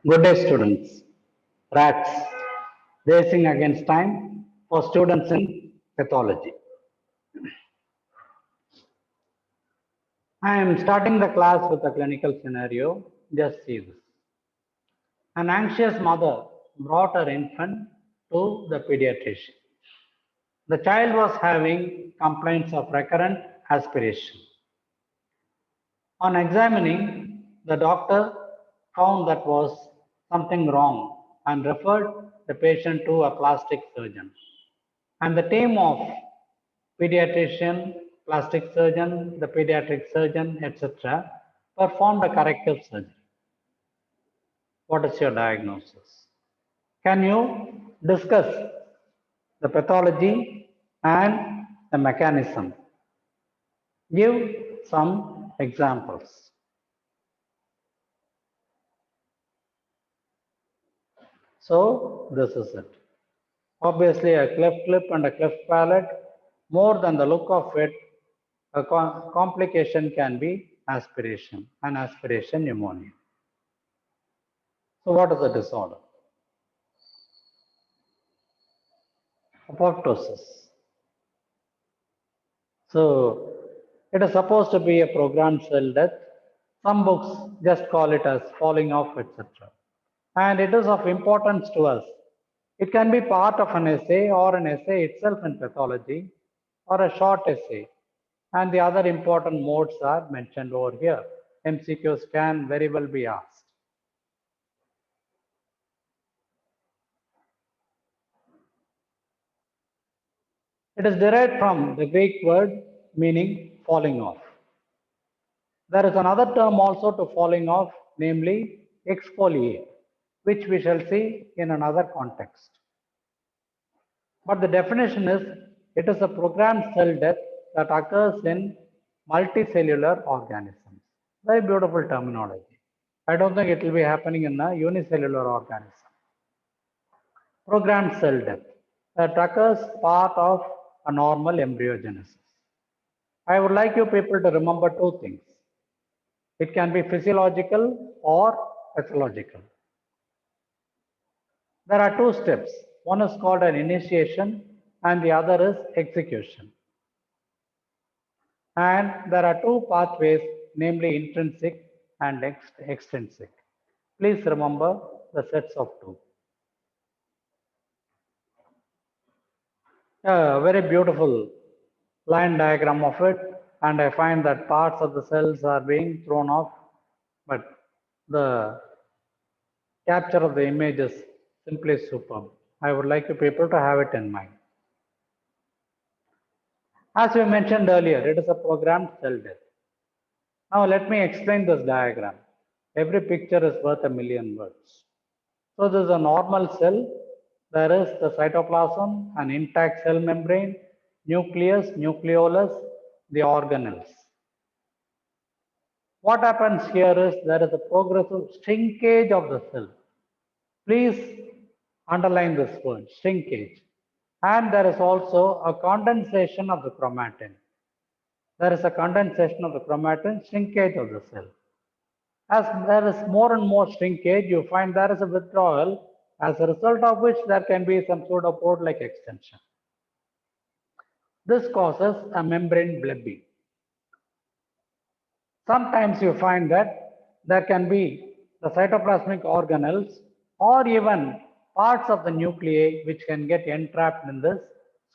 Good day, students. R.A.T.S. Racing Against Time for students in pathology. I am starting the class with a clinical scenario. Just see this. An anxious mother brought her infant to the pediatrician. The child was having complaints of recurrent aspiration. On examining, the doctor found that was something wrong and referred the patient to a plastic surgeon. And the team of pediatrician, plastic surgeon, the pediatric surgeon, etc., performed a corrective surgery. What is your diagnosis? Can you discuss the pathology and the mechanism? Give some examples. So this is it. Obviously, a cleft lip and a cleft palate, more than the look of it, a complication can be aspiration and aspiration pneumonia. So what is the disorder? Apoptosis. So it is supposed to be a programmed cell death. Some books just call it as falling off, etc. And it is of importance to us. It can be part of an essay or an essay itself in pathology or a short essay. And the other important modes are mentioned over here. MCQs can very well be asked. It is derived from the Greek word meaning falling off. There is another term also to falling off, namely exfoliate, which we shall see in another context. But the definition is, it is a programmed cell death that occurs in multicellular organisms. Very beautiful terminology. I don't think it will be happening in a unicellular organism. Programmed cell death that occurs part of a normal embryogenesis. I would like you people to remember two things. It can be physiological or pathological. There are two steps. One is called an initiation and the other is execution. And there are two pathways, namely intrinsic and extrinsic. Please remember the sets of two. A very beautiful line diagram of it, and I find that parts of the cells are being thrown off, but the capture of the image is simply superb. I would like you people to have it in mind. As we mentioned earlier, it is a programmed cell death. Now let me explain this diagram. Every picture is worth a million words. So this is a normal cell. There is the cytoplasm, an intact cell membrane, nucleus, nucleolus, the organelles. What happens here is there is a progressive shrinkage of the cell. Please underline this word, shrinkage. And there is also a condensation of the chromatin. There is a condensation of the chromatin, shrinkage of the cell. As there is more and more shrinkage, you find there is a withdrawal, as a result of which there can be some pseudopode-like extension. This causes a membrane blebbing. Sometimes you find that there can be the cytoplasmic organelles or even parts of the nuclei which can get entrapped in this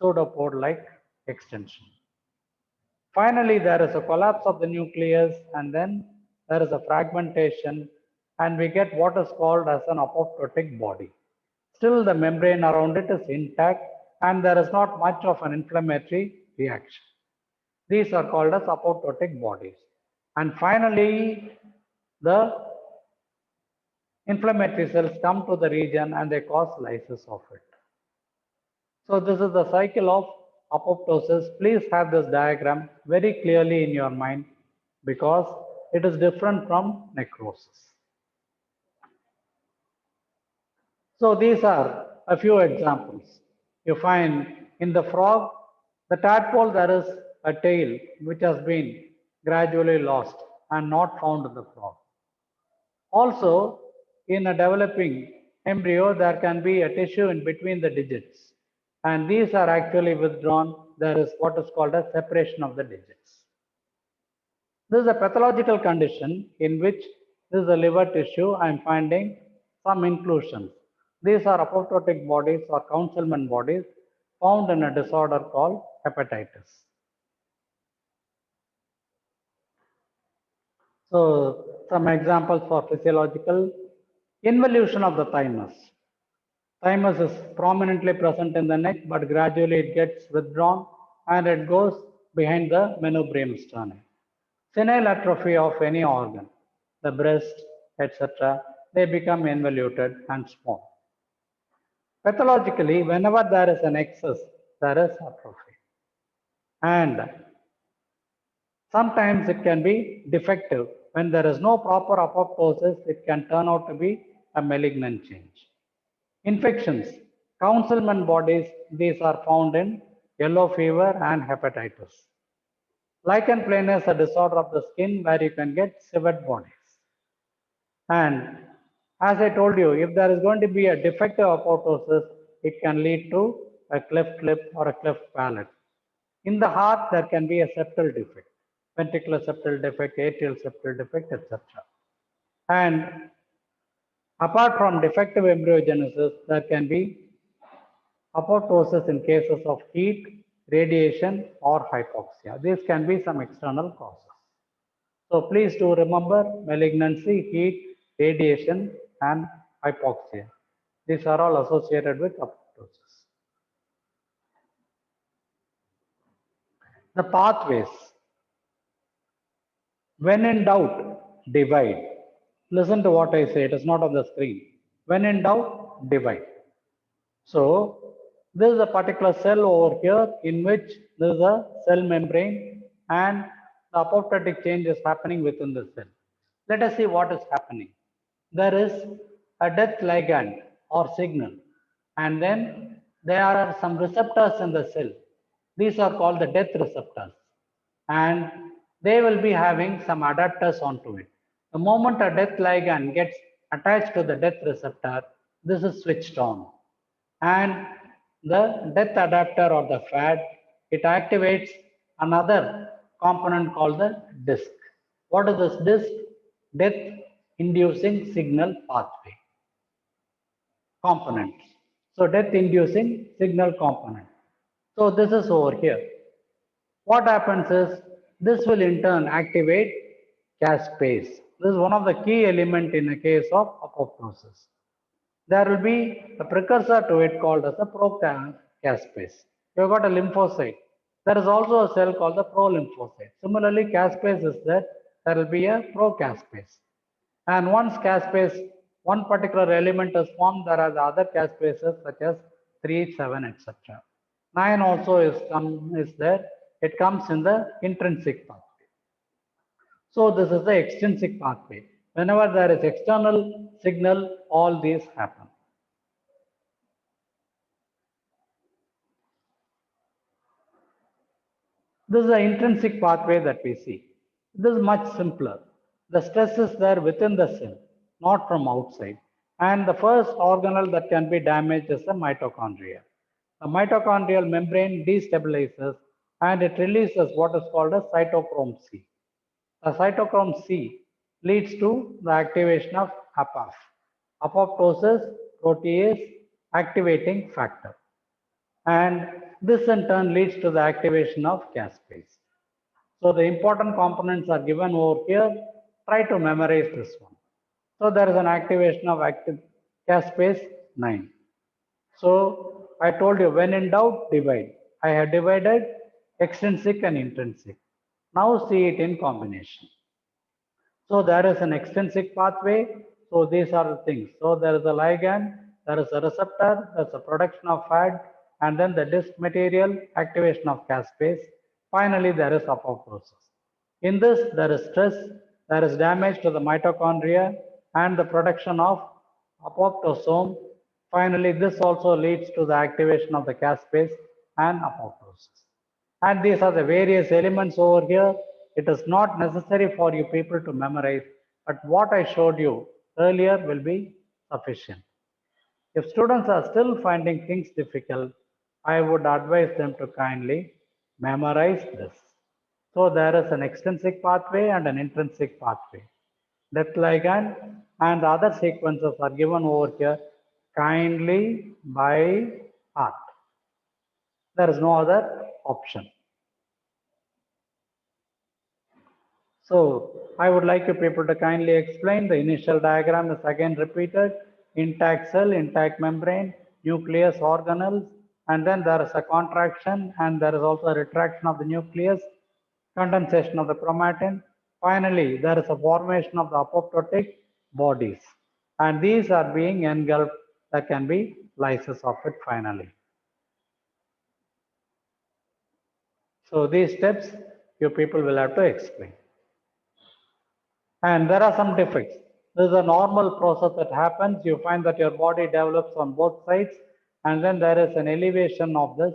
pseudopode-like extension. Finally, there is a collapse of the nucleus and then there is a fragmentation and we get what is called as an apoptotic body. Still the membrane around it is intact and there is not much of an inflammatory reaction. These are called as apoptotic bodies. And finally, the inflammatory cells come to the region and they cause lysis of it. So this is the cycle of apoptosis. Please have this diagram very clearly in your mind because it is different from necrosis. So these are a few examples. You find in the frog, the tadpole, there is a tail which has been gradually lost and not found in the frog. Also, in a developing embryo, there can be a tissue in between the digits. And these are actually withdrawn. There is what is called a separation of the digits. This is a pathological condition in which this is a liver tissue. I am finding some inclusions. These are apoptotic bodies or councilment bodies found in a disorder called hepatitis. So, some examples for physiological involution of the thymus. Thymus is prominently present in the neck, but gradually it gets withdrawn and it goes behind the manubrium sternum. Senile atrophy of any organ, the breast, etc., they become involuted and small. Pathologically, whenever there is an excess, there is atrophy. And sometimes it can be defective. When there is no proper apoptosis, it can turn out to be a malignant change. Infections, councilment bodies, these are found in yellow fever and hepatitis. Lichen planus, a disorder of the skin where you can get civet bodies. And as I told you, if there is going to be a defective apoptosis, it can lead to a cleft lip or a cleft palate. In the heart, there can be a septal defect, ventricular septal defect, atrial septal defect, etc. And apart from defective embryogenesis, there can be apoptosis in cases of heat, radiation, or hypoxia. These can be some external causes. So please do remember malignancy, heat, radiation, and hypoxia. These are all associated with apoptosis. The pathways. When in doubt, divide. Listen to what I say, it is not on the screen. When in doubt, divide. So, this is a particular cell over here in which there is a cell membrane and the apoptotic change is happening within the cell. Let us see what is happening. There is a death ligand or signal, and then there are some receptors in the cell. These are called the death receptors, and they will be having some adapters onto it. The moment a death ligand gets attached to the death receptor, this is switched on, and the death adapter or the FAD, it activates another component called the disc. What is this disc? Death inducing signal pathway component. So death inducing signal component. So this is over here. What happens is this will in turn activate caspase. This is one of the key element in a case of apoptosis. There will be a precursor to it called as a procaspase. You've got a lymphocyte. There is also a cell called the prolymphocyte. Similarly, caspase is there will be a procaspase. And once caspase, one particular element is formed, there are the other caspases such as 3, 7, etc. 9 also is there. It comes in the intrinsic pathway. So this is the extrinsic pathway. Whenever there is external signal, all these happen. This is the intrinsic pathway that we see. This is much simpler. The stress is there within the cell, not from outside. And the first organelle that can be damaged is the mitochondria. The mitochondrial membrane destabilizes and it releases what is called a cytochrome C. The cytochrome C leads to the activation of APAF, apoptosis protease activating factor. And this in turn leads to the activation of caspase. So the important components are given over here. Try to memorize this one. So there is an activation of active caspase 9. So I told you when in doubt, divide. I have divided extrinsic and intrinsic. Now see it in combination. So there is an extrinsic pathway. So these are the things. So there is a ligand, there is a receptor, there is a production of fat, and then the disc material, activation of caspase. Finally, there is apoptosis. In this, there is stress, there is damage to the mitochondria, and the production of apoptosome. Finally, this also leads to the activation of the caspase and apoptosis. And these are the various elements over here. It is not necessary for you people to memorize, but what I showed you earlier will be sufficient. If students are still finding things difficult, I would advise them to kindly memorize this. So there is an extrinsic pathway and an intrinsic pathway. That ligand and the other sequences are given over here kindly by heart. There is no other option. So I would like you people to kindly explain. The initial diagram is again repeated. Intact cell, intact membrane, nucleus, organelles, and then there is a contraction and there is also a retraction of the nucleus, condensation of the chromatin. Finally, there is a formation of the apoptotic bodies. And these are being engulfed. There can be lysis of it finally. So these steps you people will have to explain. And there are some defects. This is a normal process that happens. You find that your body develops on both sides, and then there is an elevation of this.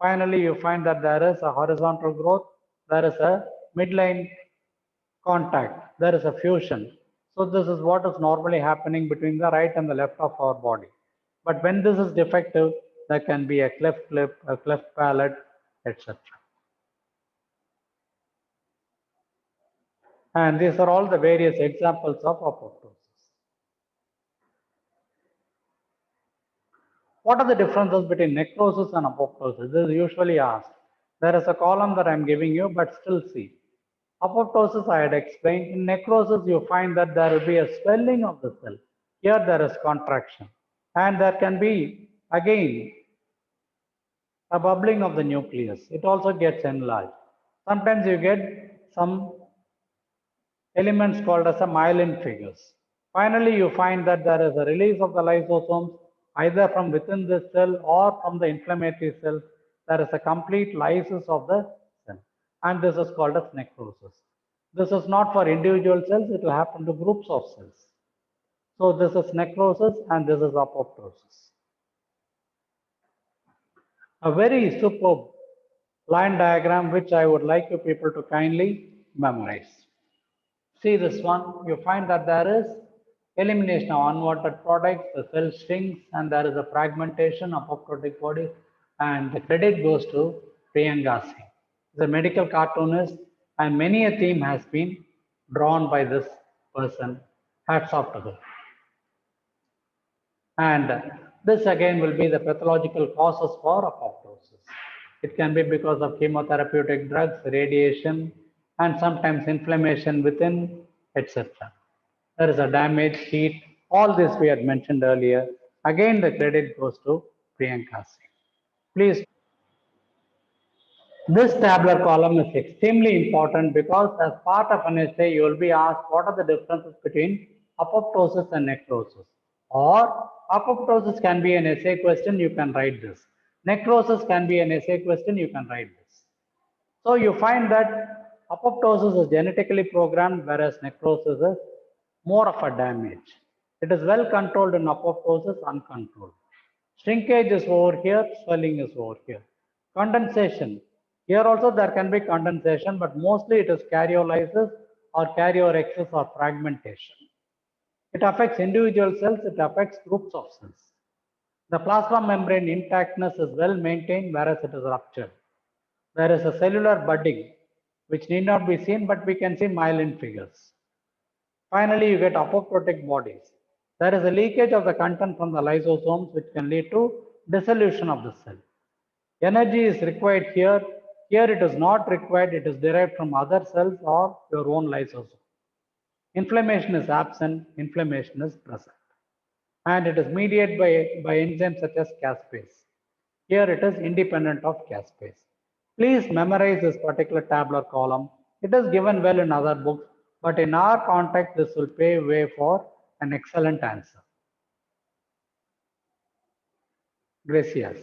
Finally, you find that there is a horizontal growth, there is a midline contact, there is a fusion. So this is what is normally happening between the right and the left of our body. But when this is defective, there can be a cleft lip, a cleft palate, etc. And these are all the various examples of apoptosis. What are the differences between necrosis and apoptosis? This is usually asked. There is a column that I'm giving you, but still see. Apoptosis I had explained. In necrosis, you find that there will be a swelling of the cell. Here there is contraction. And there can be, again, a bubbling of the nucleus. It also gets enlarged. Sometimes you get some elements called as a myelin figures. Finally, you find that there is a release of the lysosomes either from within the cell or from the inflammatory cells. There is a complete lysis of the cell, and this is called as necrosis. This is not for individual cells, it will happen to groups of cells. So this is necrosis and this is apoptosis. A very superb line diagram which I would like you people to kindly memorize. See this one, you find that there is elimination of unwanted products, the cell shrinks, and there is a fragmentation of apoptotic body, and the credit goes to Priyanka Singh. The medical cartoonist, and many a theme has been drawn by this person. Hats off to her. And this again will be the pathological causes for apoptosis. It can be because of chemotherapeutic drugs, radiation, and sometimes inflammation within, etc. There is a damage, heat, all this we had mentioned earlier. Again, the credit goes to Priyanka Singh. Please. This tabular column is extremely important because as part of an essay, you will be asked what are the differences between apoptosis and necrosis. Or apoptosis can be an essay question, you can write this. Necrosis can be an essay question, you can write this. So you find that apoptosis is genetically programmed, whereas necrosis is more of a damage. It is well controlled in apoptosis, uncontrolled. Shrinkage is over here, swelling is over here. Condensation. Here also there can be condensation, but mostly it is karyolysis or karyorhexis or fragmentation. It affects individual cells, it affects groups of cells. The plasma membrane intactness is well maintained, whereas it is ruptured. There is a cellular budding, which need not be seen, but we can see myelin figures. Finally, you get apoptotic bodies. There is a leakage of the content from the lysosomes, which can lead to dissolution of the cell. Energy is required here. Here it is not required. It is derived from other cells or your own lysosome. Inflammation is absent. Inflammation is present. And it is mediated by enzymes such as caspase. Here it is independent of caspase. Please memorize this particular tabular column. It is given well in other books, but in our context, this will pave way for an excellent answer. Gracias.